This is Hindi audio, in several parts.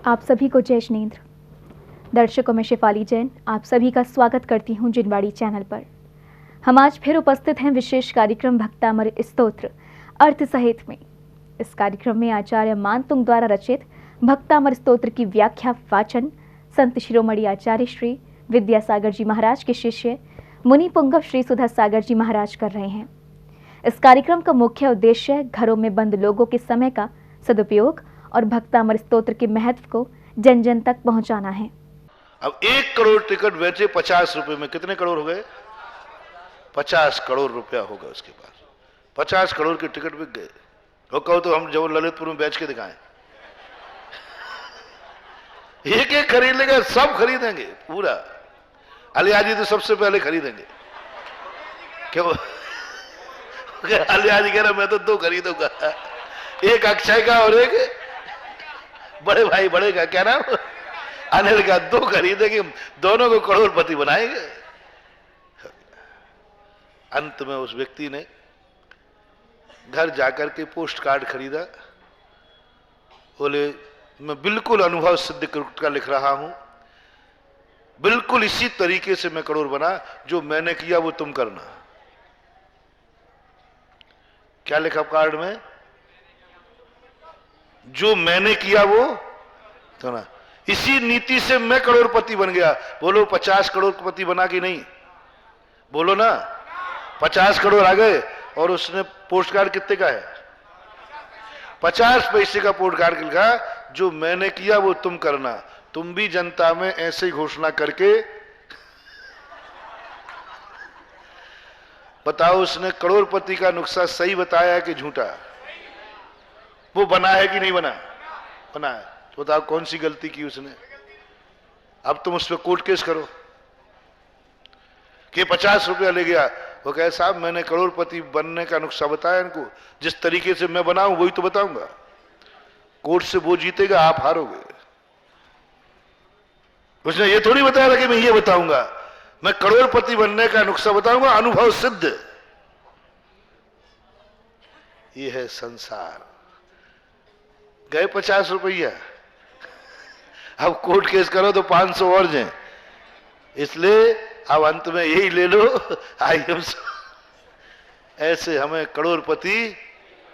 आप सभी को जय श्रीनेन्द्र। दर्शकों में शिफाली जैन आप सभी का स्वागत करती हूं जिनवाड़ी चैनल पर। हम आज फिर उपस्थित हैं विशेष कार्यक्रम भक्तामृत स्तोत्र अर्थ सहित में। इस कार्यक्रम में आचार्य मानतुंग द्वारा रचित भक्तामृत स्तोत्र की व्याख्या वाचन संत शिरोमणि आचार्य श्री विद्यासागर जी महाराज के शिष्य मुनि पुंगव श्री सुधा सागर जी महाराज कर रहे हैं। इस कार्यक्रम का मुख्य उद्देश्य घरों में बंद लोगों के समय का सदुपयोग और भक्तामृत स्तोत्र के महत्व को जन जन तक पहुंचाना है। अब 1 करोड़ टिकट बेचे 50 रुपए में कितने करोड़ हो गए? 50 करोड़ रुपया होगा उसके पास। 50 करोड़ के टिकट बिक गए। वो कहो तो हम जब ललितपुर में बेच के दिखाएं, एक एक खरीद लेगा, सब खरीदेंगे पूरा। अलियाजी तो सबसे पहले खरीदेंगे। क्यों? अलियाजी कह रहा मैं तो 2 खरीदूंगा, एक अक्षय का और एक बड़े भाई बड़े का, क्या नाम, अनिल का। 2 खरीदेंगे, दोनों को करोड़पति बनाएंगे। अंत में उस व्यक्ति ने घर जाकर के पोस्ट कार्ड खरीदा। बोले मैं बिल्कुल अनुभव सिद्ध का लिख रहा हूं, बिल्कुल इसी तरीके से मैं करोड़ बना, जो मैंने किया वो तुम करना। क्या लिखा कार्ड में? जो मैंने किया वो तो ना। इसी नीति से मैं करोड़पति बन गया। बोलो 50 करोड़पति बना कि नहीं? बोलो ना। 50 करोड़ आ गए। और उसने पोस्ट कार्ड कितने का है? 50 पैसे का पोस्ट कार्ड लिखा, जो मैंने किया वो तुम करना। तुम भी जनता में ऐसे ही घोषणा करके बताओ उसने करोड़पति का नुस्खा सही बताया कि झूठा? वो बना है कि नहीं बना? बना है। तो बताओ कौन सी गलती की उसने? अब तुम उस पर कोर्ट केस करो कि 50 रुपया ले गया। वो कहे साहब मैंने करोड़पति बनने का नुस्खा बताया इनको, जिस तरीके से मैं बनाऊं वही तो बताऊंगा। कोर्ट से वो जीतेगा, आप हारोगे। उसने ये थोड़ी बताया था कि मैं ये बताऊंगा, मैं करोड़पति बनने का नुस्खा बताऊंगा, अनुभव सिद्ध। ये है संसार। गए 50 रुपया। अब कोर्ट केस करो तो 500 और जाए। इसलिए अब अंत में यही ले लो, आई एम ऐसे हमें करोड़पति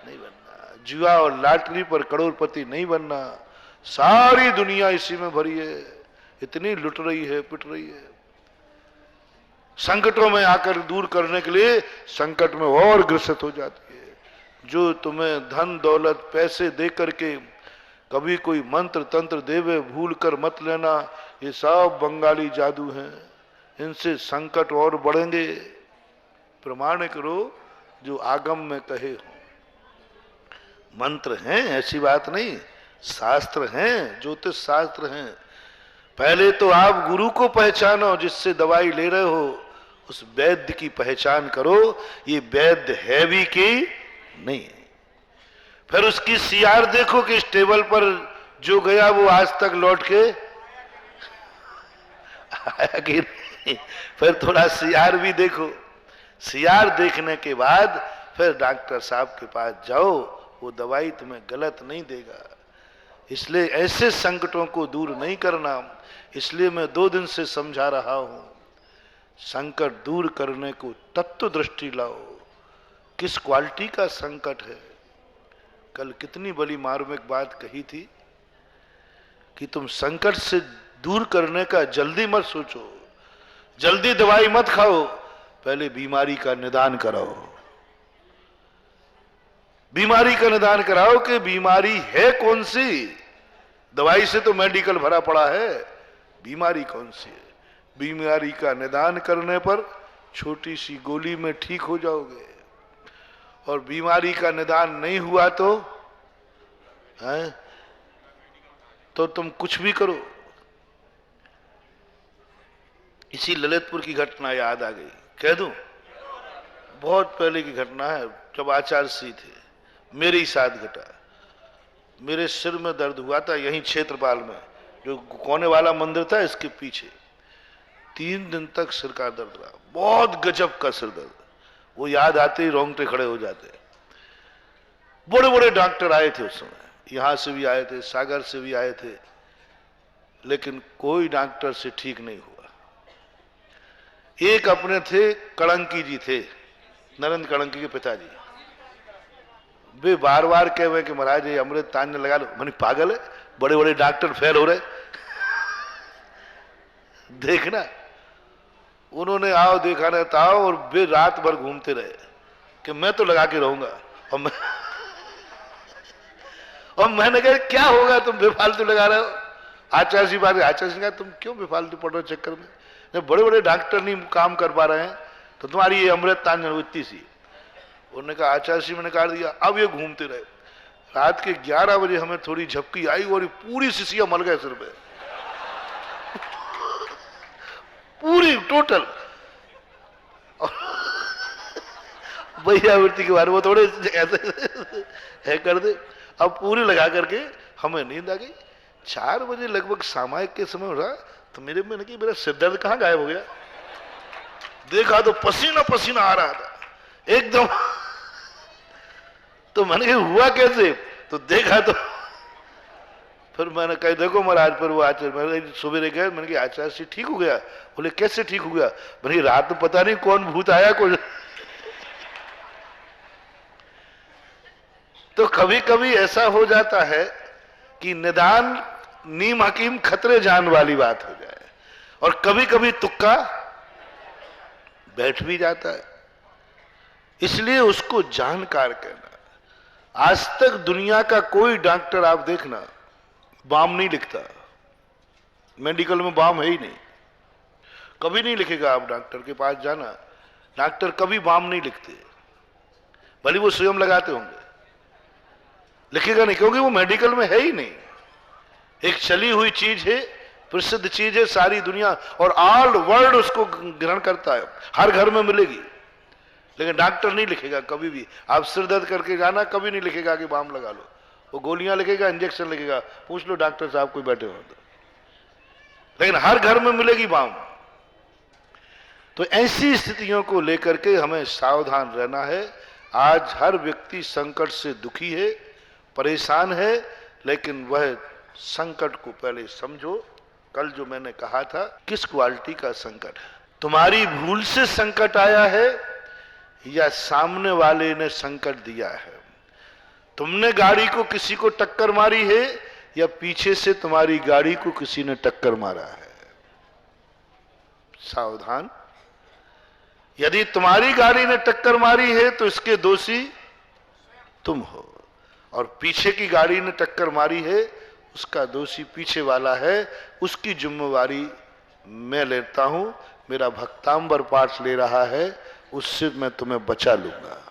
नहीं बनना। जुआ और लॉटरी पर करोड़पति नहीं बनना। सारी दुनिया इसी में भरी है, इतनी लुट रही है, पिट रही है। संकटों में आकर दूर करने के लिए संकट में और ग्रसित हो जाती है। जो तुम्हें धन दौलत पैसे दे करके कभी कोई मंत्र तंत्र देवे भूल कर मत लेना, ये सब बंगाली जादू हैं। इनसे संकट और बढ़ेंगे। प्रमाण करो जो आगम में कहे हो। मंत्र हैं, ऐसी बात नहीं, शास्त्र हैं, ज्योतिष शास्त्र हैं। पहले तो आप गुरु को पहचानो जिससे दवाई ले रहे हो, उस वैद्य की पहचान करो, ये वैद्य है भी कि नहीं। फिर उसकी सीआर देखो कि इस टेबल पर जो गया वो आज तक लौट के आया कि नहीं। फिर थोड़ा सीआर भी देखो। सीआर देखने के बाद फिर डॉक्टर साहब के पास जाओ, वो दवाई तुम्हें गलत नहीं देगा। इसलिए ऐसे संकटों को दूर नहीं करना। इसलिए मैं 2 दिन से समझा रहा हूं, संकट दूर करने को तत्व दृष्टि लाओ। किस क्वालिटी का संकट है? कल कितनी बड़ी मार्मिक बात कही थी कि तुम संकट से दूर करने का जल्दी मत सोचो, जल्दी दवाई मत खाओ, पहले बीमारी का निदान कराओ। बीमारी का निदान कराओ कि बीमारी है कौन सी। दवाई से तो मेडिकल भरा पड़ा है, बीमारी कौन सी है। बीमारी का निदान करने पर छोटी सी गोली में ठीक हो जाओगे। और बीमारी का निदान नहीं हुआ तो तुम कुछ भी करो। इसी ललितपुर की घटना याद आ गई, कह दूं? बहुत पहले की घटना है, जब आचार्य श्री थे, मेरे ही साथ घटा। मेरे सिर में दर्द हुआ था यहीं क्षेत्रपाल में, जो कोने वाला मंदिर था इसके पीछे। 3 दिन तक सिर का दर्द रहा, बहुत गजब का सिर दर्द। वो याद आते ही रोंगटे खड़े हो जाते। बड़े बड़े डॉक्टर आए थे उस समय, यहां से भी आए थे, सागर से भी आए थे। लेकिन कोई डॉक्टर से ठीक नहीं हुआ। एक अपने थे कड़ंकी जी थे, नरेंद्र कड़ंकी के पिताजी, वे बार बार कह रहे कि महाराज ये अमृत तांजन लगा लो। मैंने पागल है, बड़े बड़े डॉक्टर फेल हो रहे देखना। उन्होंने आओ देखा नहीं था और वे रात भर घूमते रहे कि मैं तो लगा के रहूंगा। और मैंने कहा क्या होगा तुम बेफालतू लगा रहे हो। आचार्य जी बात, आचार्य जी कहा तुम क्यों बेफालतू पड़ रहे हो चक्कर में, जब बड़े बड़े डॉक्टर नहीं काम कर पा रहे हैं तो तुम्हारी ये अमृत तांजन इतनी सी। उन्होंने कहा आचार्य जी मैंने काट दिया। अब ये घूमते रहे। रात के 11 बजे हमें थोड़ी झपकी आई और पूरी शिशिया मल गए सिर पे, पूरी टोटल। भैया वृत्ति के बारे में थोड़े ऐसे है कर दे। अब पूरी लगा करके हमें नींद आ गई। 4 बजे लगभग सामायिक के समय उठा तो मेरे में कि मेरा सिर दर्द कहाँ गायब हो गया। देखा तो पसीना पसीना आ रहा था एकदम। तो मैंने कहा हुआ कैसे, तो देखा तो फिर मैंने कहा देखो महाराज, पर वो आचार्य मैंने सुबह गए, मैंने कहा आचार्य से ठीक हो गया। बोले कैसे ठीक हो गया। मैंने रात में पता नहीं कौन भूत आया कुछ। तो कभी कभी ऐसा हो जाता है कि निदान नीम हकीम खतरे जान वाली बात हो जाए, और कभी कभी तुक्का बैठ भी जाता है। इसलिए उसको जानकार कहना। आज तक दुनिया का कोई डॉक्टर आप देखना बाम नहीं लिखता, मेडिकल में बाम है ही नहीं, कभी नहीं लिखेगा। आप डॉक्टर के पास जाना, डॉक्टर कभी बाम नहीं लिखते, भले वो स्वयं लगाते होंगे, लिखेगा नहीं, क्योंकि वो मेडिकल में है ही नहीं। एक चली हुई चीज है, प्रसिद्ध चीज है, सारी दुनिया और ऑल वर्ल्ड उसको ग्रहण करता है, हर घर में मिलेगी, लेकिन डॉक्टर नहीं लिखेगा कभी भी। आप सिर दर्द करके जाना, कभी नहीं लिखेगा कि बाम लगा लो, वो गोलियां लिखेगा, इंजेक्शन लिखेगा। पूछ लो डॉक्टर साहब कोई बैठे हो तो, लेकिन हर घर में मिलेगी बाम। तो ऐसी स्थितियों को लेकर के हमें सावधान रहना है। आज हर व्यक्ति संकट से दुखी है, परेशान है, लेकिन वह संकट को पहले समझो। कल जो मैंने कहा था, किस क्वालिटी का संकट है, तुम्हारी भूल से संकट आया है या सामने वाले ने संकट दिया है। तुमने गाड़ी को किसी को टक्कर मारी है या पीछे से तुम्हारी गाड़ी को किसी ने टक्कर मारा है। सावधान। यदि तुम्हारी गाड़ी ने टक्कर मारी है तो इसके दोषी तुम हो, और पीछे की गाड़ी ने टक्कर मारी है उसका दोषी पीछे वाला है। उसकी जिम्मेवारी मैं लेता हूं, मेरा भक्तांबर पाठ ले रहा है, उससे मैं तुम्हें बचा लूंगा।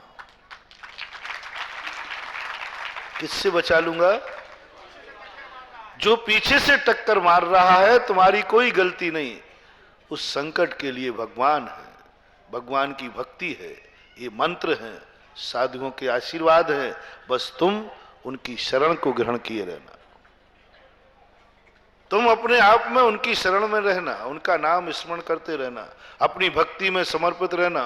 किससे बचा लूंगा? जो पीछे से टक्कर मार रहा है, तुम्हारी कोई गलती नहीं, उस संकट के लिए भगवान है, भगवान की भक्ति है, ये मंत्र है, साधुओं के आशीर्वाद है। बस तुम उनकी शरण को ग्रहण किए रहना, तुम अपने आप में उनकी शरण में रहना, उनका नाम स्मरण करते रहना, अपनी भक्ति में समर्पित रहना।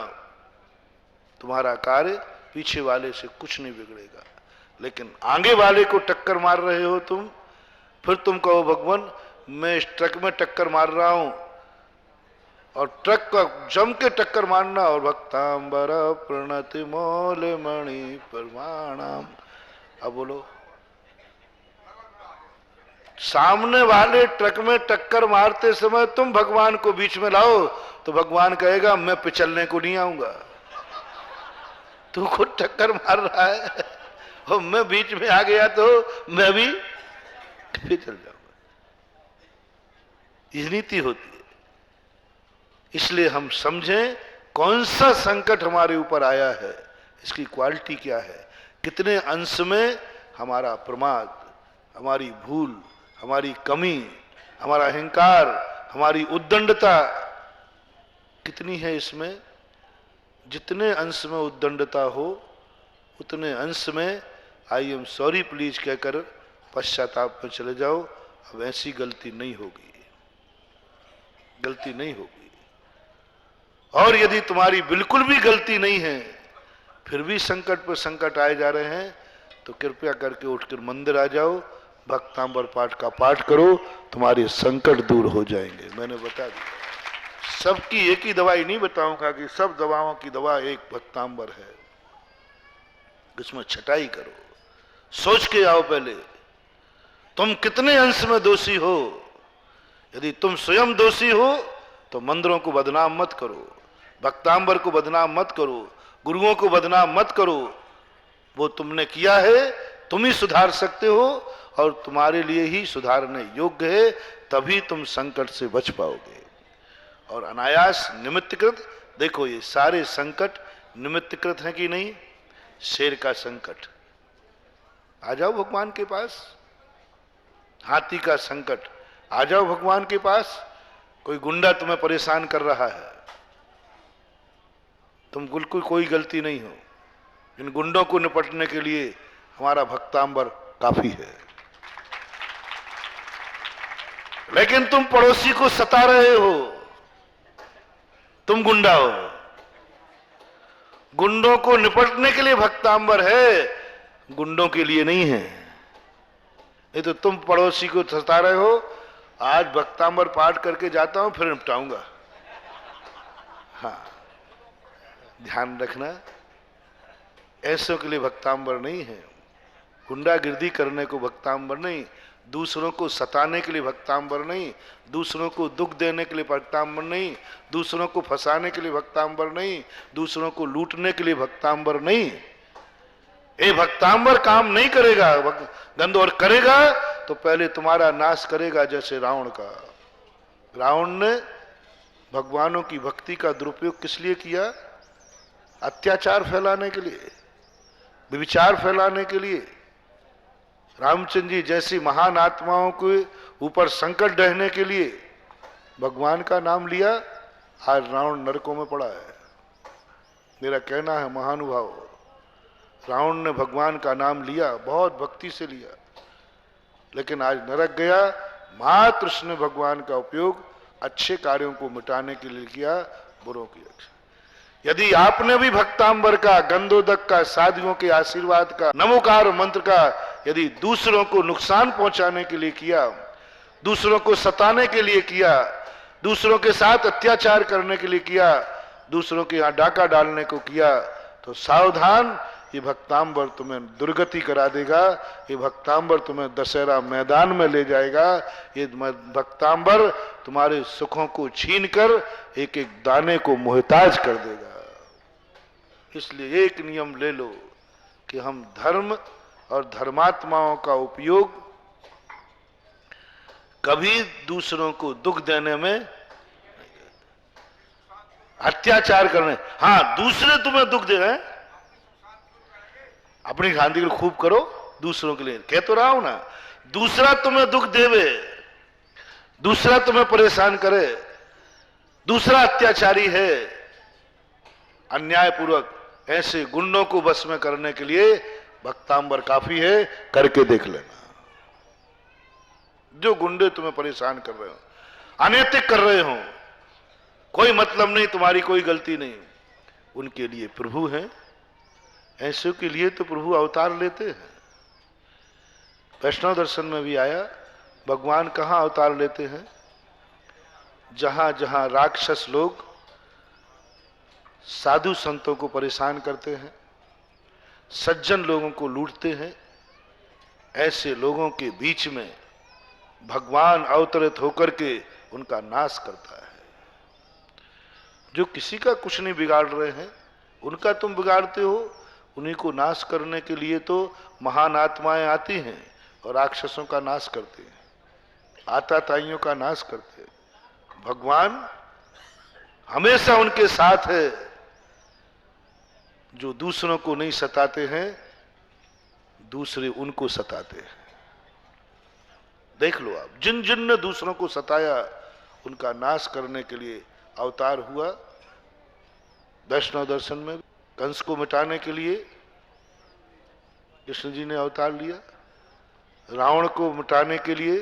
तुम्हारा कार्य पीछे वाले से कुछ नहीं बिगड़ेगा। लेकिन आगे वाले को टक्कर मार रहे हो तुम, फिर तुम कहो भगवान मैं इस ट्रक में टक्कर मार रहा हूं, और ट्रक का जम के टक्कर मारना, और भक्तांबर प्रणति मोल मणि परमाणाम। अब बोलो, सामने वाले ट्रक में टक्कर मारते समय तुम भगवान को बीच में लाओ तो भगवान कहेगा मैं पिछलने को नहीं आऊंगा। तू खुद टक्कर मार रहा है और मैं बीच में आ गया तो मैं भी चल जाऊंगा। ये नीति होती है। इसलिए हम समझें कौन सा संकट हमारे ऊपर आया है, इसकी क्वालिटी क्या है, कितने अंश में हमारा प्रमाद, हमारी भूल, हमारी कमी, हमारा अहंकार, हमारी उद्दंडता कितनी है इसमें। जितने अंश में उद्दंडता हो उतने अंश में आई एम सॉरी प्लीज कहकर पश्चाताप में चले जाओ। अब ऐसी गलती नहीं होगी, गलती नहीं होगी। और यदि तुम्हारी बिल्कुल भी गलती नहीं है, फिर भी संकट पर संकट आए जा रहे हैं, तो कृपया करके उठकर मंदिर आ जाओ, भक्तांबर पाठ का पाठ करो, तुम्हारे संकट दूर हो जाएंगे। मैंने बता दिया, सबकी एक ही दवाई नहीं बताऊंगा कि सब दवाओं की दवा एक भक्तांबर है। इसमें छटाई करो, सोच के आओ पहले तुम कितने अंश में दोषी हो। यदि तुम स्वयं दोषी हो तो मंदिरों को बदनाम मत करो, भक्तांबर को बदनाम मत करो, गुरुओं को बदनाम मत करो। वो तुमने किया है, तुम ही सुधार सकते हो और तुम्हारे लिए ही सुधारने योग्य है, तभी तुम संकट से बच पाओगे। और अनायास निमित्तकृत, देखो ये सारे संकट निमित्तकृत हैं कि नहीं। शेर का संकट, आ जाओ भगवान के पास। हाथी का संकट, आ जाओ भगवान के पास। कोई गुंडा तुम्हें परेशान कर रहा है, तुम बिल्कुल कोई गलती नहीं हो। इन गुंडों को निपटने के लिए हमारा भक्तांबर काफी है। लेकिन तुम पड़ोसी को सता रहे हो, तुम गुंडा हो। गुंडों को निपटने के लिए भक्तांबर है, गुंडों के लिए नहीं है। नहीं तो तुम पड़ोसी को सता रहे हो। आज भक्तांबर पाठ करके जाता हूं, फिर निपटाऊंगा। हाँ, ध्यान रखना, ऐसों के लिए भक्तांबर नहीं है। गुंडागिर्दी करने को भक्तांबर नहीं, दूसरों को सताने के लिए भक्तांबर नहीं, दूसरों को दुख देने के लिए भक्तांबर नहीं, दूसरों को फंसाने के लिए भक्तांबर नहीं, दूसरों को लूटने के लिए भक्तांबर नहीं। ये भक्तांबर काम नहीं करेगा गंद, और करेगा तो पहले तुम्हारा नाश करेगा, जैसे रावण का। रावण ने भगवानों की भक्ति का दुरुपयोग किस लिए किया? अत्याचार फैलाने के लिए, विचार फैलाने के लिए। रामचंद्र जी जैसी महान आत्माओं के ऊपर संकट ढहने के लिए भगवान का नाम लिया। आज रावण नरकों में पड़ा है। मेरा कहना है महानुभाव, रावण ने भगवान का नाम लिया, बहुत भक्ति से लिया, लेकिन आज नरक गया। मात्र उसने भगवान का उपयोग अच्छे कार्यों को मिटाने के लिए किया, बुरों की रक्षा। यदि आपने भी भक्तांबर का, गंधोदक का, साधुओं के आशीर्वाद का, नमोकार मंत्र का यदि दूसरों को नुकसान पहुंचाने के लिए किया, दूसरों को सताने के लिए किया, दूसरों के साथ अत्याचार करने के लिए किया, दूसरों के यहां डाका डालने को किया, तो सावधान, ये भक्तांबर तुम्हें दुर्गति करा देगा। ये भक्तांबर तुम्हें दशहरा मैदान में ले जाएगा। ये भक्तांबर तुम्हारे सुखों को छीनकर एक एक दाने को मोहताज कर देगा। इसलिए एक नियम ले लो कि हम धर्म और धर्मात्माओं का उपयोग कभी दूसरों को दुख देने में, अत्याचार करने। हाँ, दूसरे तुम्हें दुख दे रहे हैं, अपनी गांधी को खूब करो, दूसरों के लिए कह तो रहा हूं ना। दूसरा तुम्हें दुख देवे, दूसरा तुम्हें परेशान करे, दूसरा अत्याचारी है, अन्यायपूर्वक, ऐसे गुंडों को बस में करने के लिए भक्तांबर काफी है। करके देख लेना। जो गुंडे तुम्हें परेशान कर रहे हो, अनैतिक कर रहे हो, कोई मतलब नहीं, तुम्हारी कोई गलती नहीं, उनके लिए प्रभु हैं। ऐसे के लिए तो प्रभु अवतार लेते हैं। वैष्णव दर्शन में भी आया, भगवान कहां अवतार लेते हैं? जहां जहां राक्षस लोग साधु संतों को परेशान करते हैं, सज्जन लोगों को लूटते हैं, ऐसे लोगों के बीच में भगवान अवतरित होकर के उनका नाश करता है। जो किसी का कुछ नहीं बिगाड़ रहे हैं, उनका तुम बिगाड़ते हो। उन्हीं को नाश करने के लिए तो महान आत्माएं आती हैं और राक्षसों का नाश करते हैं, आताताइयों का नाश करते हैं। भगवान हमेशा उनके साथ है जो दूसरों को नहीं सताते हैं, दूसरे उनको सताते हैं। देख लो आप, जिन जिन ने दूसरों को सताया, उनका नाश करने के लिए अवतार हुआ। वैष्णव दर्शन में कंस को मिटाने के लिए कृष्ण जी ने अवतार लिया, रावण को मिटाने के लिए,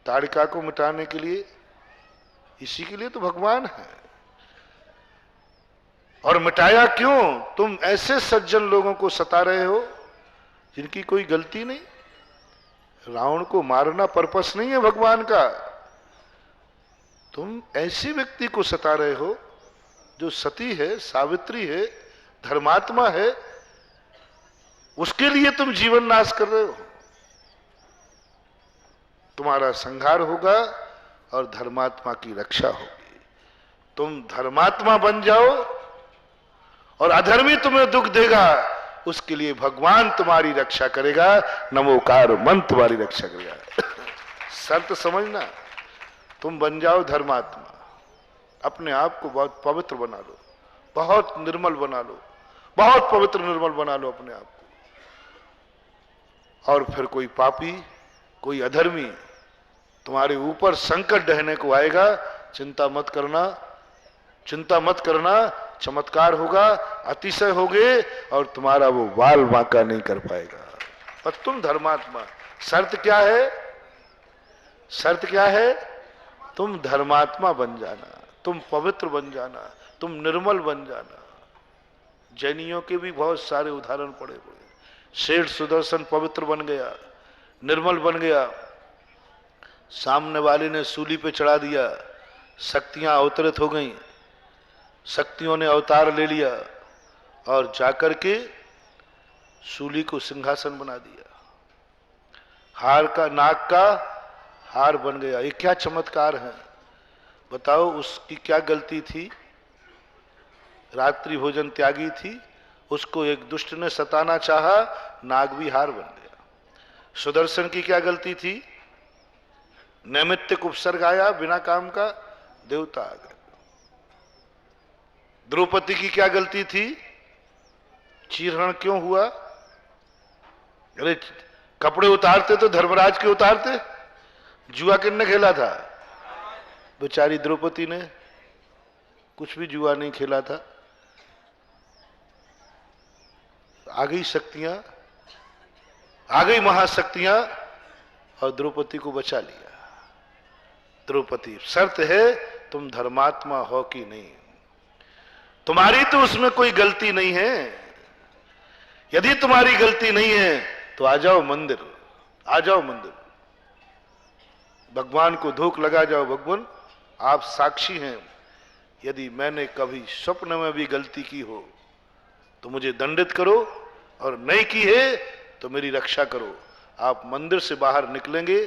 ताड़का को मिटाने के लिए, इसी के लिए तो भगवान है। और मिटाया क्यों? तुम ऐसे सज्जन लोगों को सता रहे हो जिनकी कोई गलती नहीं। रावण को मारना पर्पस नहीं है भगवान का। तुम ऐसे व्यक्ति को सता रहे हो जो सती है, सावित्री है, धर्मात्मा है, उसके लिए तुम जीवन नाश कर रहे हो। तुम्हारा संहार होगा और धर्मात्मा की रक्षा होगी। तुम धर्मात्मा बन जाओ और अधर्मी तुम्हें दुख देगा, उसके लिए भगवान तुम्हारी रक्षा करेगा, नमोकार मन तुम्हारी रक्षा करेगा। शर्त समझना, तुम बन जाओ धर्मात्मा, अपने आप को बहुत पवित्र बना लो, बहुत निर्मल बना लो, बहुत पवित्र निर्मल बना लो अपने आप को। और फिर कोई पापी, कोई अधर्मी तुम्हारे ऊपर संकट ढहने को आएगा, चिंता मत करना, चिंता मत करना, चमत्कार होगा, अतिशय होगे और तुम्हारा वो बाल बांका नहीं कर पाएगा। पर तुम धर्मात्मा, शर्त क्या है? शर्त क्या है? तुम धर्मात्मा बन जाना, तुम पवित्र बन जाना, तुम निर्मल बन जाना। जैनियों के भी बहुत सारे उदाहरण पड़े हुए। शेठ सुदर्शन पवित्र बन गया, निर्मल बन गया, सामने वाले ने सूली पे चढ़ा दिया, शक्तियां अवतरित हो गईं, शक्तियों ने अवतार ले लिया और जाकर के सूली को सिंहासन बना दिया, हार का, नाक का हार बन गया। ये क्या चमत्कार है बताओ। उसकी क्या गलती थी? रात्रि भोजन त्यागी थी, उसको एक दुष्ट ने सताना चाहा, नाग भी हार बन गया। सुदर्शन की क्या गलती थी? नैमित्तिक उपसर्ग आया बिना काम का, देवता आ गए। द्रौपदी की क्या गलती थी? चीरहरण क्यों हुआ? अरे कपड़े उतारते तो धर्मराज के उतारते, जुआ किसने खेला था? बेचारी द्रौपदी ने कुछ भी जुआ नहीं खेला था। आ गई शक्तियां, आ गई महाशक्तियां और द्रौपदी को बचा लिया। द्रौपदी, शर्त है तुम धर्मात्मा हो कि नहीं। तुम्हारी तो उसमें कोई गलती नहीं है। यदि तुम्हारी गलती नहीं है तो आ जाओ मंदिर, आ जाओ मंदिर, भगवान को धूप लगा जाओ। भगवान आप साक्षी हैं, यदि मैंने कभी स्वप्न में भी गलती की हो तो मुझे दंडित करो, और नहीं की है तो मेरी रक्षा करो। आप मंदिर से बाहर निकलेंगे,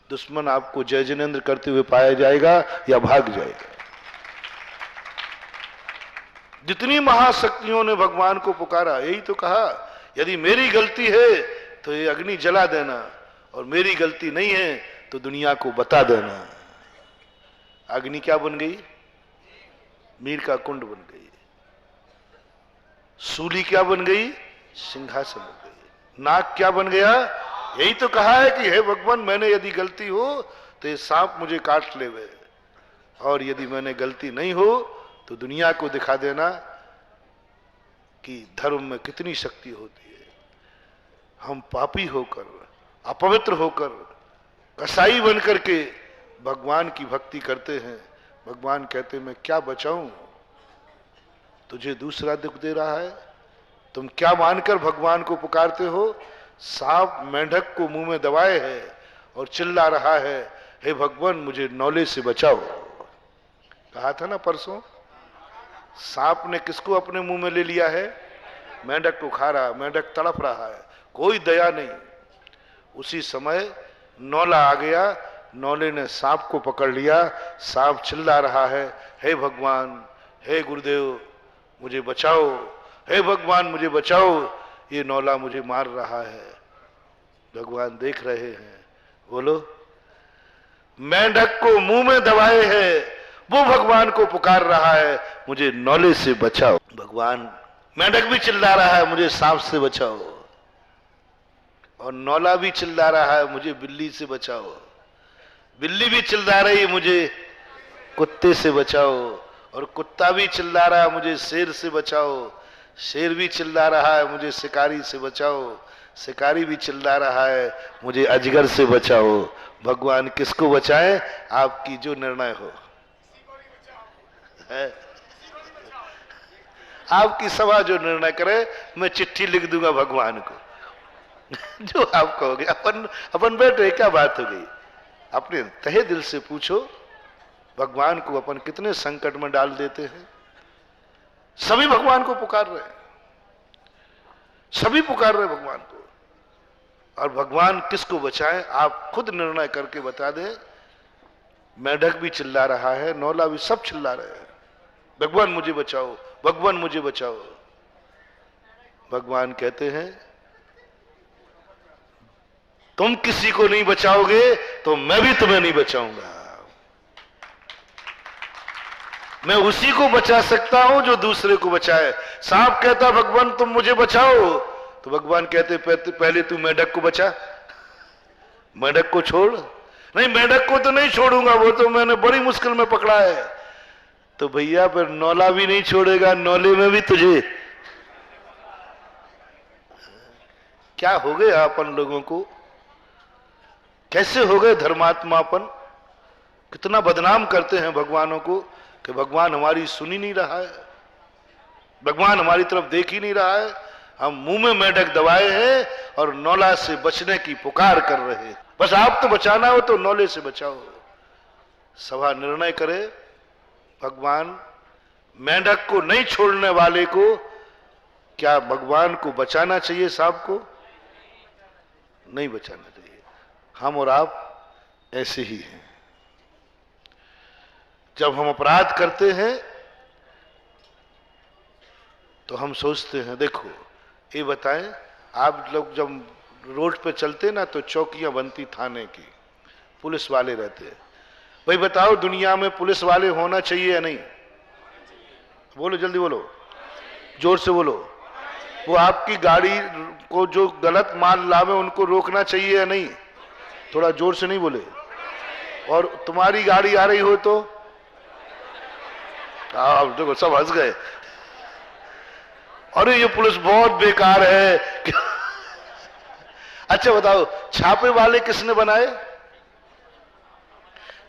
दुश्मन आपको जय जिनेंद्र करते हुए पाया जाएगा या भाग जाएगा। जितनी महाशक्तियों ने भगवान को पुकारा, यही तो कहा, यदि मेरी गलती है तो ये अग्नि जला देना, और मेरी गलती नहीं है तो दुनिया को बता देना। अग्नि क्या बन गई? मीर का कुंड बन गई। सूली क्या बन गई? सिंहासन बन गई। नाग क्या बन गया? यही तो कहा है कि हे भगवान, मैंने यदि गलती हो तो ये सांप मुझे काट लेवे, और यदि मैंने गलती नहीं हो तो दुनिया को दिखा देना कि धर्म में कितनी शक्ति होती है। हम पापी होकर, अपवित्र होकर, कसाई बन करके भगवान की भक्ति करते हैं। भगवान कहते मैं क्या बचाऊं, तुझे दूसरा दुख दे रहा है। तुम क्या मानकर भगवान को पुकारते हो? सांप मेंढक को मुंह में दबाए है और चिल्ला रहा है, हे भगवान मुझे नौले से बचाओ। कहा था ना परसों, सांप ने किसको अपने मुंह में ले लिया है? मेंढक को खा रहा, मेंढक तड़प रहा है, कोई दया नहीं। उसी समय नौला आ गया, नौले ने सांप को पकड़ लिया। सांप चिल्ला रहा है, हे भगवान, हे गुरुदेव मुझे बचाओ, हे भगवान मुझे बचाओ, ये नौला मुझे मार रहा है। भगवान देख रहे हैं। बोलो, मेंढक को मुंह में दबाए है, वो भगवान को पुकार रहा है, मुझे नौले से बचाओ। भगवान, मेंढक भी चिल्ला रहा है, मुझे सांप से बचाओ, और नौला भी चिल्ला रहा है, मुझे बिल्ली से बचाओ। बिल्ली भी चिल्ला रही है, मुझे कुत्ते से बचाओ, और कुत्ता भी चिल्ला रहा है, मुझे शेर से बचाओ। शेर भी चिल्ला रहा है, मुझे शिकारी से बचाओ। शिकारी भी चिल्ला रहा है, मुझे अजगर से बचाओ। भगवान किसको बचाए? आपकी जो निर्णय हो है। आपकी सभा जो निर्णय करे, मैं चिट्ठी लिख दूंगा भगवान को। जो आप कहोगे। अपन अपन बैठे, क्या बात हो गई? अपने तहे दिल से पूछो, भगवान को अपन कितने संकट में डाल देते हैं। सभी भगवान को पुकार रहे हैं, सभी पुकार रहे भगवान को, और भगवान किसको बचाए आप खुद निर्णय करके बता दें। मेढक भी चिल्ला रहा है, नौला भी, सब चिल्ला रहे हैं, भगवान मुझे बचाओ, भगवान मुझे बचाओ। भगवान कहते हैं तुम किसी को नहीं बचाओगे तो मैं भी तुम्हें नहीं बचाऊंगा। मैं उसी को बचा सकता हूं जो दूसरे को बचाए। सांप कहता भगवान तुम मुझे बचाओ, तो भगवान कहते पहले तू मेढक को बचा, मेढक को छोड़। नहीं, मेढक को तो नहीं छोड़ूंगा, वो तो मैंने बड़ी मुश्किल में पकड़ा है। तो भैया फिर नौला भी नहीं छोड़ेगा, नौले में भी तुझे। क्या हो गया अपन लोगों को? कैसे हो गए धर्मात्मापन? कितना बदनाम करते हैं भगवानों को कि भगवान हमारी सुन ही नहीं रहा है, भगवान हमारी तरफ देख ही नहीं रहा है। हम मुंह में मेढक दबाए हैं और नौला से बचने की पुकार कर रहे हैं। बस आप तो बचाना हो तो नौले से बचाओ। सभा निर्णय करे, भगवान मेढक को नहीं छोड़ने वाले को क्या भगवान को बचाना चाहिए? सांप को नहीं बचाना चाहिए। हम और आप ऐसे ही हैं। जब हम अपराध करते हैं तो हम सोचते हैं, देखो ये बताएं, आप लोग जब रोड पे चलते ना तो चौकियां बनती थाने की, पुलिस वाले रहते हैं। भाई बताओ, दुनिया में पुलिस वाले होना चाहिए या नहीं? बोलो, जल्दी बोलो, जोर से बोलो। वो आपकी गाड़ी को जो गलत माल लावे उनको रोकना चाहिए या नहीं? थोड़ा जोर से नहीं बोले। और तुम्हारी गाड़ी आ रही हो तो अब देखो सब हंस गए, अरे ये पुलिस बहुत बेकार है। अच्छा बताओ, छापे वाले किसने बनाए?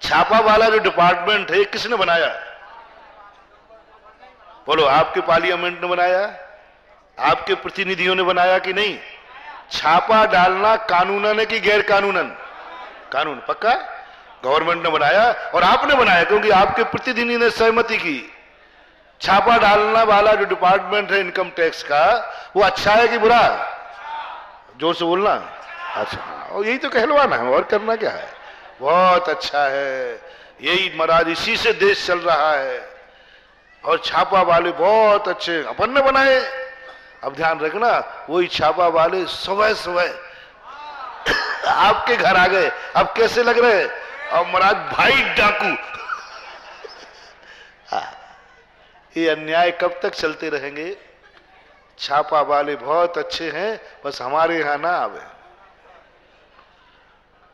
छापा वाला जो डिपार्टमेंट है किसने बनाया? बोलो, आपके पार्लियामेंट ने बनाया, आपके प्रतिनिधियों ने बनाया कि नहीं? छापा डालना कानूनन है कि गैर कानूनन? कानून, पक्का गवर्नमेंट ने बनाया और आपने बनाया क्योंकि आपके प्रतिनिधि ने सहमति की। छापा डालने वाला जो डिपार्टमेंट है इनकम टैक्स का, वो अच्छा है कि बुरा? जोर से बोलना। अच्छा, और यही तो कहलवाना है, और करना क्या है? बहुत अच्छा है, यही महाराज, इसी से देश चल रहा है। और छापा वाले बहुत अच्छे अपन ने बनाए। अब ध्यान रखना, वही छापा वाले सुबह सुबह आपके घर आ गए। अब कैसे लग रहे? अब महाराज भाई डाकू। ये अन्याय कब तक चलते रहेंगे? छापा वाले बहुत अच्छे हैं, बस हमारे यहां ना आवे।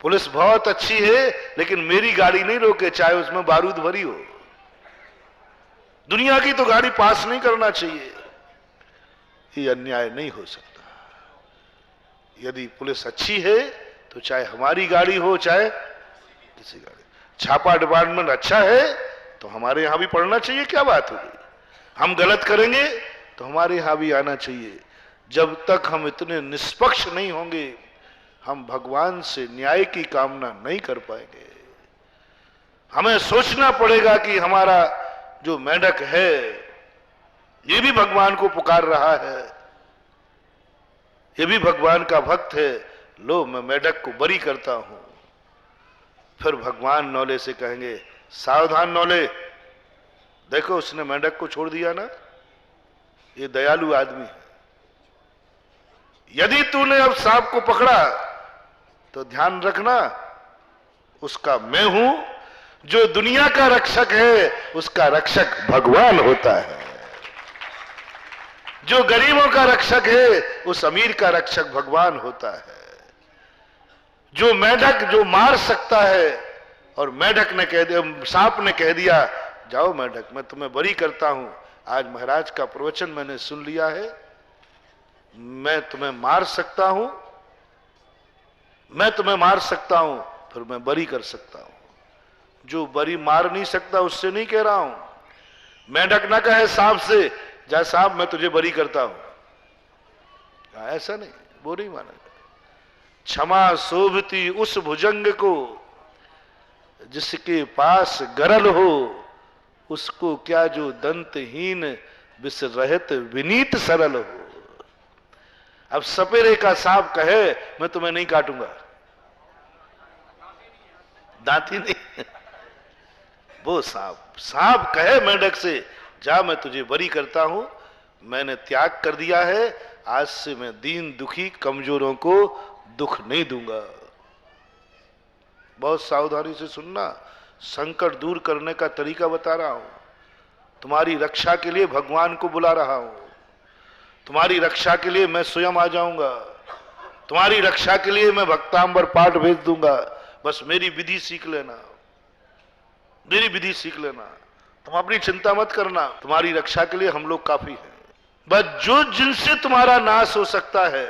पुलिस बहुत अच्छी है लेकिन मेरी गाड़ी नहीं रोके, चाहे उसमें बारूद भरी हो। दुनिया की तो गाड़ी पास नहीं करना चाहिए। ये अन्याय नहीं हो सकता। यदि पुलिस अच्छी है तो चाहे हमारी गाड़ी हो चाहे किसी गाड़ी। छापा डिपार्टमेंट अच्छा है तो हमारे यहां भी पढ़ना चाहिए, क्या बात होगी? हम गलत करेंगे तो हमारे यहां भी आना चाहिए। जब तक हम इतने निष्पक्ष नहीं होंगे, हम भगवान से न्याय की कामना नहीं कर पाएंगे। हमें सोचना पड़ेगा कि हमारा जो मेढक है ये भी भगवान को पुकार रहा है, ये भी भगवान का भक्त है। लो, मैं मेढक को बरी करता हूं। फिर भगवान नौले से कहेंगे, सावधान नौले, देखो उसने मेढक को छोड़ दिया ना, ये दयालु आदमी है। यदि तूने अब सांप को पकड़ा तो ध्यान रखना, उसका मैं हूं। जो दुनिया का रक्षक है उसका रक्षक भगवान होता है। जो गरीबों का रक्षक है उस अमीर का रक्षक भगवान होता है। जो मेढक जो मार सकता है, और मेढक ने कह दिया, सांप ने कह दिया, जाओ मेढक मैं तुम्हें बरी करता हूं, आज महाराज का प्रवचन मैंने सुन लिया है, मैं तुम्हें मार सकता हूं, मैं तुम्हें मार सकता हूं, फिर मैं बरी कर सकता हूं। जो बरी मार नहीं सकता उससे नहीं कह रहा हूं। मेढक ना कहे सांप से, जा सांप मैं तुझे बरी करता हूं, ऐसा नहीं, वो नहीं मानेगा। क्षमा शोभती उस भुजंग को, जिसके पास गरल हो, उसको क्या जो दंतहीन विष रहित विनीत सरल हो। अब सपेरे का सांप कहे मैं तुम्हें नहीं काटूंगा, दांती नहीं, वो सांप कहे मेंढक से जा मैं तुझे बरी करता हूं, मैंने त्याग कर दिया है, आज से मैं दीन दुखी कमजोरों को दुख नहीं दूंगा। बहुत सावधानी से सुनना, संकट दूर करने का तरीका बता रहा हूं। तुम्हारी रक्षा के लिए भगवान को बुला रहा हूं, तुम्हारी रक्षा के लिए मैं स्वयं आ जाऊंगा, तुम्हारी रक्षा के लिए मैं भक्तांबर पाठ भेज दूंगा। बस मेरी विधि सीख लेना, मेरी विधि सीख लेना, तुम अपनी चिंता मत करना, तुम्हारी रक्षा के लिए हम लोग काफी हैं। बस जो जिनसे तुम्हारा नाश हो सकता है,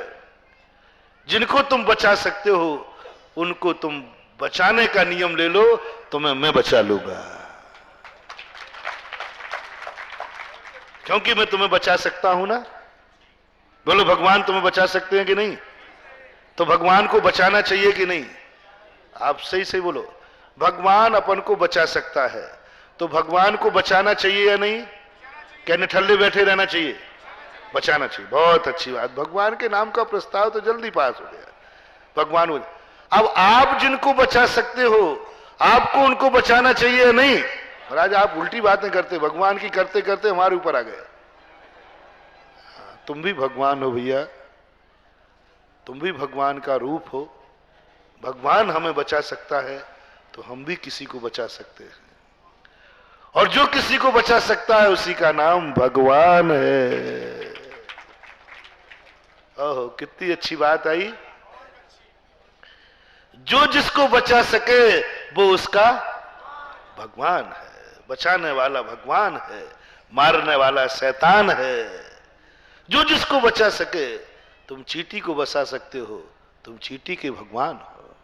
जिनको तुम बचा सकते हो, उनको तुम बचाने का नियम ले लो, तुम्हें मैं बचा लूंगा, क्योंकि मैं तुम्हें बचा सकता हूं ना। बोलो भगवान तुम्हें बचा सकते हैं कि नहीं? तो भगवान को बचाना चाहिए कि नहीं? आप सही सही बोलो। भगवान अपन को बचा सकता है, तो भगवान को बचाना चाहिए या नहीं? क्या निठल्ले बैठे रहना चाहिए? बचाना चाहिए। बहुत अच्छी बात, भगवान के नाम का प्रस्ताव तो जल्दी पास हो गया। भगवान बोले अब आप जिनको बचा सकते हो, आपको उनको बचाना चाहिए या नहीं? महाराज आप उल्टी बातें करते, भगवान की करते करते हमारे ऊपर आ गए। तुम भी भगवान हो भैया, तुम भी भगवान का रूप हो। भगवान हमें बचा सकता है तो हम भी किसी को बचा सकते हैं, और जो किसी को बचा सकता है उसी का नाम भगवान है। ओहो कितनी अच्छी बात आई। जो जिसको बचा सके वो उसका भगवान है। बचाने वाला भगवान है, मारने वाला शैतान है। जो जिसको बचा सके, तुम चींटी को बचा सकते हो, तुम चींटी के भगवान हो।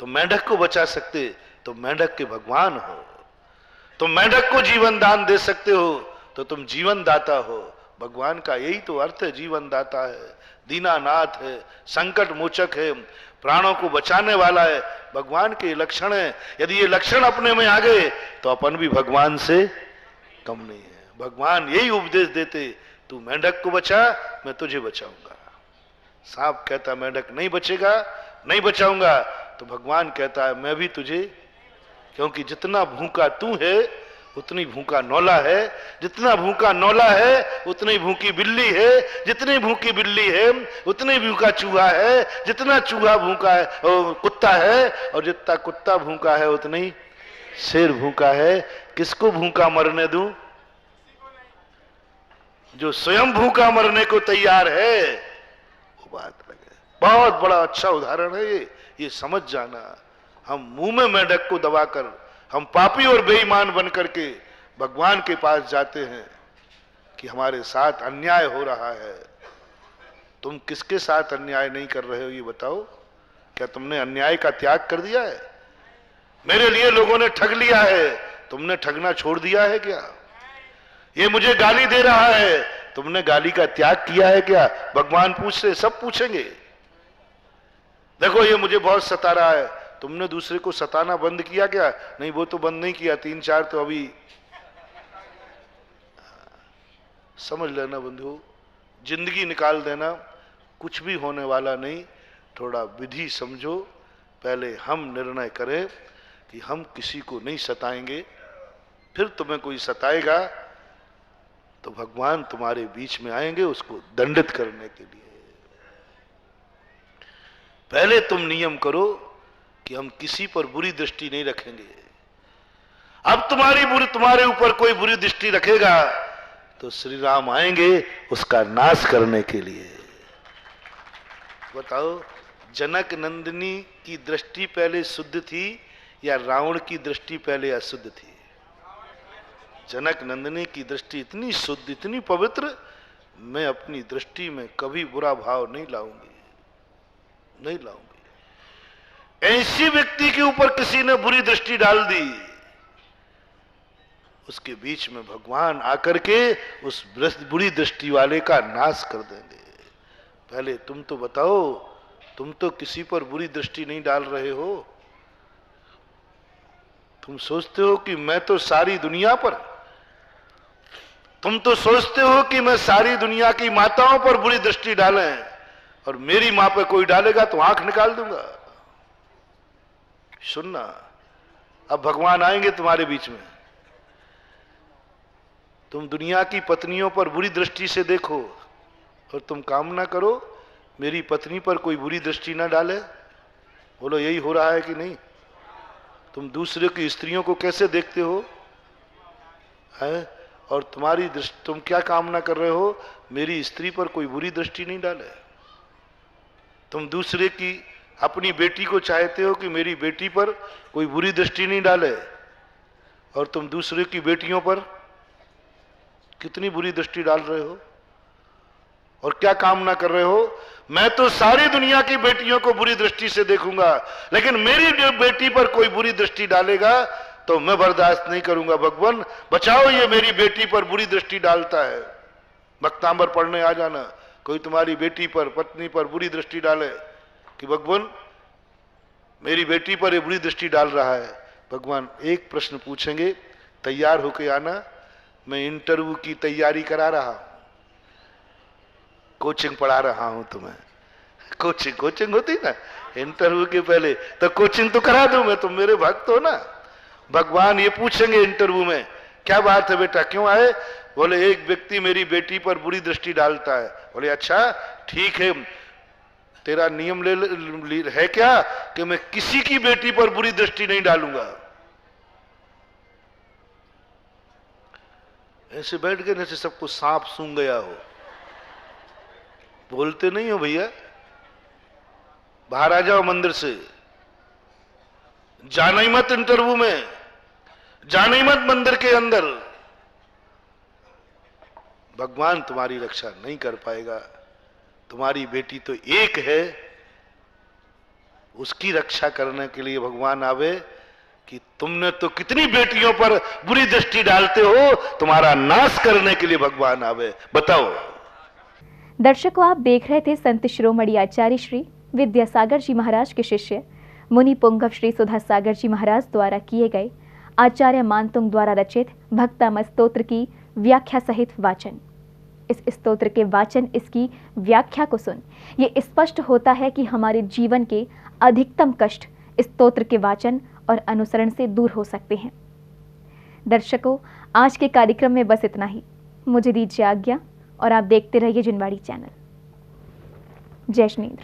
तुम मेंढक को बचा सकते, तुम मेंढक के भगवान हो। तुम मेंढक को जीवन दान दे सकते हो, तो तुम जीवन दाता हो। भगवान का यही तो अर्थ है, जीवन दाता है, दीनानाथ है, संकट मोचक है, प्राणों को बचाने वाला है। भगवान के लक्षण है। यदि ये लक्षण अपने में आ गए तो अपन भी भगवान से कम नहीं है। भगवान यही उपदेश देते, तू मेंढक को बचा, मैं तुझे बचाऊंगा। सांप कहता मेंढक नहीं बचेगा, नहीं बचाऊंगा, तो भगवान कहता है मैं भी तुझे, क्योंकि जितना भूखा तू है उतनी भूखा नौला है, जितना भूखा नौला है उतनी भूखी बिल्ली है, जितनी भूखी बिल्ली है उतनी भूखा चूहा है, जितना चूहा भूखा है कुत्ता है, और जितना कुत्ता भूखा है उतनी शेर भूखा है। किसको भूखा मरने दूं? जो स्वयं भूखा मरने को तैयार है, वो बात लगे। बहुत बड़ा अच्छा उदाहरण है ये समझ जाना। हम मुंह में मेंढक को दबाकर, हम पापी और बेईमान बनकर के भगवान के पास जाते हैं कि हमारे साथ अन्याय हो रहा है। तुम किसके साथ अन्याय नहीं कर रहे हो ये बताओ? क्या तुमने अन्याय का त्याग कर दिया है? मेरे लिए लोगों ने ठग लिया है, तुमने ठगना छोड़ दिया है क्या? ये मुझे गाली दे रहा है, तुमने गाली का त्याग किया है क्या? भगवान पूछ रहे, सब पूछेंगे। देखो ये मुझे बहुत सता रहा है, तुमने दूसरे को सताना बंद किया क्या? नहीं वो तो बंद नहीं किया, 3-4 तो अभी। समझ लेना बंधु, जिंदगी निकाल देना, कुछ भी होने वाला नहीं। थोड़ा विधि समझो। पहले हम निर्णय करें कि हम किसी को नहीं सताएंगे, फिर तुम्हें कोई सताएगा तो भगवान तुम्हारे बीच में आएंगे उसको दंडित करने के लिए। पहले तुम नियम करो कि हम किसी पर बुरी दृष्टि नहीं रखेंगे। अब तुम्हारे ऊपर कोई बुरी दृष्टि रखेगा तो श्री राम आएंगे उसका नाश करने के लिए। बताओ जनक नंदिनी की दृष्टि पहले शुद्ध थी या रावण की दृष्टि पहले अशुद्ध थी? जनक नंदिनी की दृष्टि इतनी शुद्ध, इतनी पवित्र, मैं अपनी दृष्टि में कभी बुरा भाव नहीं लाऊंगी, नहीं लाऊंगी। ऐसी व्यक्ति के ऊपर किसी ने बुरी दृष्टि डाल दी, उसके बीच में भगवान आकर के उस बुरी दृष्टि वाले का नाश कर देंगे। पहले तुम तो बताओ तुम तो किसी पर बुरी दृष्टि नहीं डाल रहे हो। तुम सोचते हो कि मैं तो सारी दुनिया पर, तुम तो सोचते हो कि मैं सारी दुनिया की माताओं पर बुरी दृष्टि डालें और मेरी मां पर कोई डालेगा तो आंख निकाल दूंगा। सुनना, अब भगवान आएंगे तुम्हारे बीच में। तुम दुनिया की पत्नियों पर बुरी दृष्टि से देखो और तुम कामना करो मेरी पत्नी पर कोई बुरी दृष्टि ना डाले। बोलो, यही हो रहा है कि नहीं? तुम दूसरे की स्त्रियों को कैसे देखते हो है? और तुम्हारी दृष्टि, तुम क्या कामना कर रहे हो? मेरी स्त्री पर कोई बुरी दृष्टि नहीं डाले। तुम दूसरे की, अपनी बेटी को चाहते हो कि मेरी बेटी पर कोई बुरी दृष्टि नहीं डाले, और तुम दूसरे की बेटियों पर कितनी बुरी दृष्टि डाल रहे हो और क्या कामना कर रहे हो? मैं तो सारी दुनिया की बेटियों को बुरी दृष्टि से देखूंगा, लेकिन मेरी बेटी पर कोई बुरी दृष्टि डालेगा तो मैं बर्दाश्त नहीं करूंगा। भगवान बचाओ, ये मेरी बेटी पर बुरी दृष्टि डालता है। भक्तांबर पढ़ने आ जाना, कोई तुम्हारी बेटी पर, पत्नी पर बुरी दृष्टि डाले कि भगवान मेरी बेटी पर ये बुरी दृष्टि डाल रहा है। भगवान एक प्रश्न पूछेंगे, तैयार होके आना, मैं इंटरव्यू की तैयारी करा रहा हूं, कोचिंग पढ़ा रहा हूं तुम्हें। कोचिंग होती ना इंटरव्यू के पहले, तो कोचिंग तो करा दूं मैं, तुम मेरे भक्त हो ना। भगवान ये पूछेंगे इंटरव्यू में, क्या बात है बेटा, क्यों आए? बोले, एक व्यक्ति मेरी बेटी पर बुरी दृष्टि डालता है। बोले, अच्छा ठीक है, तेरा नियम है क्या कि मैं किसी की बेटी पर बुरी दृष्टि नहीं डालूंगा? ऐसे बैठ गए जैसे सबको सांप सूंघ गया हो। बोलते नहीं हो भैया, बाहर आ जाओ मंदिर से, जाना ही मत इंटरव्यू में, जाना ही मत मंदिर के अंदर। भगवान तुम्हारी रक्षा नहीं कर पाएगा। तुम्हारी बेटी तो एक है, उसकी रक्षा करने के लिए भगवान आवे कि तुमने तो कितनी बेटियों पर बुरी दृष्टि डालते हो, तुम्हारा नाश करने के लिए भगवान आवे। बताओ। दर्शकों, आप देख रहे थे संत शिरोमणि आचार्य श्री विद्यासागर जी महाराज के शिष्य मुनि पुंगव श्री सुधा सागर जी महाराज द्वारा किए गए आचार्य मानतुंग द्वारा रचित भक्तामृत स्तोत्र की व्याख्या सहित वाचन। इस स्तोत्र के वाचन, इसकी व्याख्या को सुन ये स्पष्ट होता है कि हमारे जीवन के अधिकतम कष्ट स्तोत्र के वाचन और अनुसरण से दूर हो सकते हैं। दर्शकों, आज के कार्यक्रम में बस इतना ही। मुझे दीजिए आज्ञा और आप देखते रहिए जिनवाड़ी चैनल। जय श्री।